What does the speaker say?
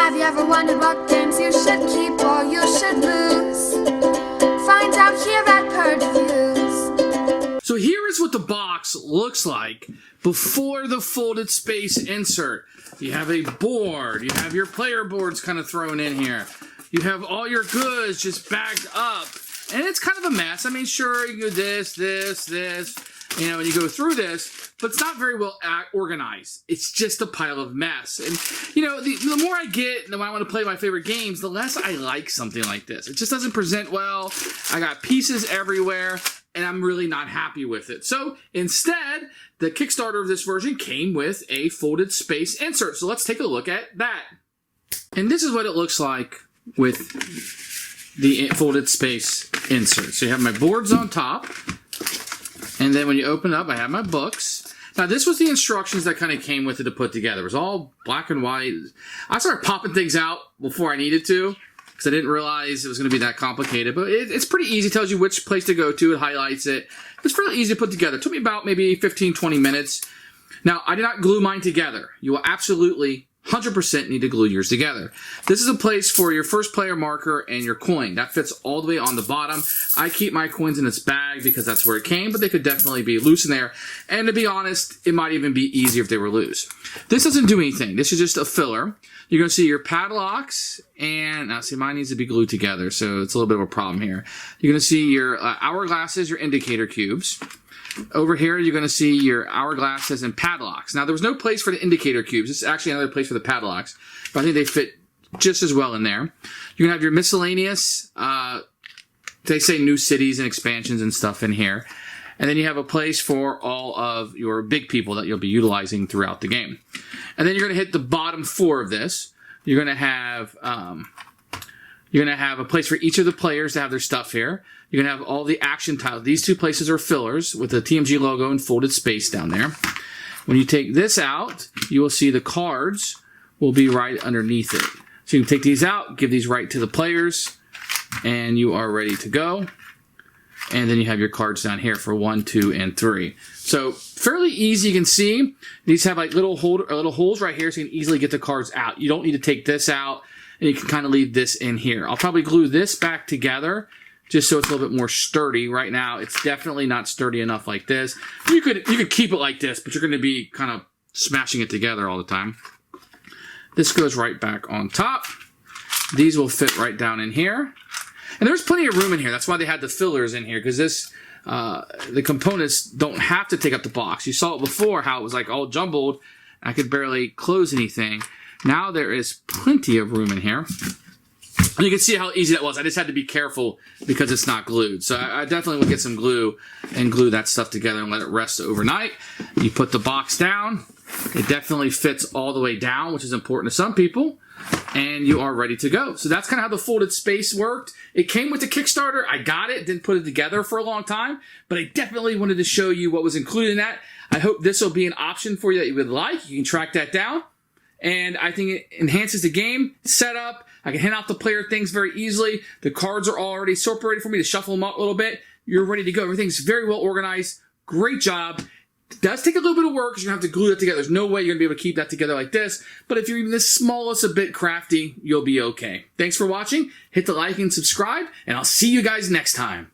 Have you ever wondered what games you should keep or you should lose? Find out here at Purge Reviews. So here is what the box looks like before the folded space insert. You have a board, you have your player boards kind of thrown in here. You have all your goods just bagged up. And it's kind of a mess. I mean, sure, you do this, you know, and you go through this, but it's not very well organized. It's just a pile of mess. And, you know, the more I get, and when I want to play my favorite games, the less I like something like this. It just doesn't present well. I got pieces everywhere, and I'm really not happy with it. So instead, the Kickstarter of this version came with a folded space insert. So let's take a look at that. And this is what it looks like with the folded space insert. So you have my boards on top, and then when you open up, I have my books. Now this was the instructions that kind of came with it to put together. It was all black and white. I started popping things out before I needed to, because I didn't realize it was going to be that complicated. But it's pretty easy. It tells you which place to go to. It highlights it. It's fairly easy to put together. It took me about maybe 15-20 minutes. Now, I did not glue mine together. You will absolutely 100% need to glue yours together. This is a place for your first player marker and your coin. That fits all the way on the bottom. I keep my coins in this bag because that's where it came, but they could definitely be loose in there. And to be honest, it might even be easier if they were loose. This doesn't do anything. This is just a filler. You're going to see your padlocks, and now see, mine needs to be glued together, so it's a little bit of a problem here. You're going to see your hourglasses, your indicator cubes. Over here, you're going to see your hourglasses and padlocks. Now, there was no place for the indicator cubes. This is actually another place for the padlocks, but I think they fit just as well in there. You're going to have your miscellaneous, they say new cities and expansions and stuff in here. And then you have a place for all of your big people that you'll be utilizing throughout the game. And then you're going to hit the bottom four of this. You're going to have a place for each of the players to have their stuff here. You're going to have all the action tiles. These two places are fillers with the TMG logo and folded space down there. When you take this out, you will see the cards will be right underneath it. So you can take these out, give these right to the players, and you are ready to go. And then you have your cards down here for 1, 2, and 3. So fairly easy. You can see these have like little holes right here, so you can easily get the cards out. You don't need to take this out, and you can kind of leave this in here. I'll probably glue this back together just so it's a little bit more sturdy. Right now, it's definitely not sturdy enough like this. You could keep it like this, but you're going to be kind of smashing it together all the time. This goes right back on top. These will fit right down in here. And there's plenty of room in here. That's why they had the fillers in here, because this the components don't have to take up the box. You saw it before, how it was like all jumbled. I could barely close anything. Now there is plenty of room in here. And you can see how easy that was. I just had to be careful because it's not glued. So I definitely would get some glue and glue that stuff together and let it rest overnight. You put the box down. It definitely fits all the way down, which is important to some people. And you are ready to go. So that's kind of how the folded space worked. It came with the Kickstarter. I got it. Didn't put it together for a long time. But I definitely wanted to show you what was included in that. I hope this will be an option for you that you would like. You can track that down. And I think it enhances the game setup. I can hand out the player things very easily. The cards are already separated for me to shuffle them up a little bit. You're ready to go. Everything's very well organized. Great job. It does take a little bit of work because you're going to have to glue it together. There's no way you're going to be able to keep that together like this. But if you're even the smallest a bit crafty, you'll be okay. Thanks for watching. Hit the like and subscribe, and I'll see you guys next time.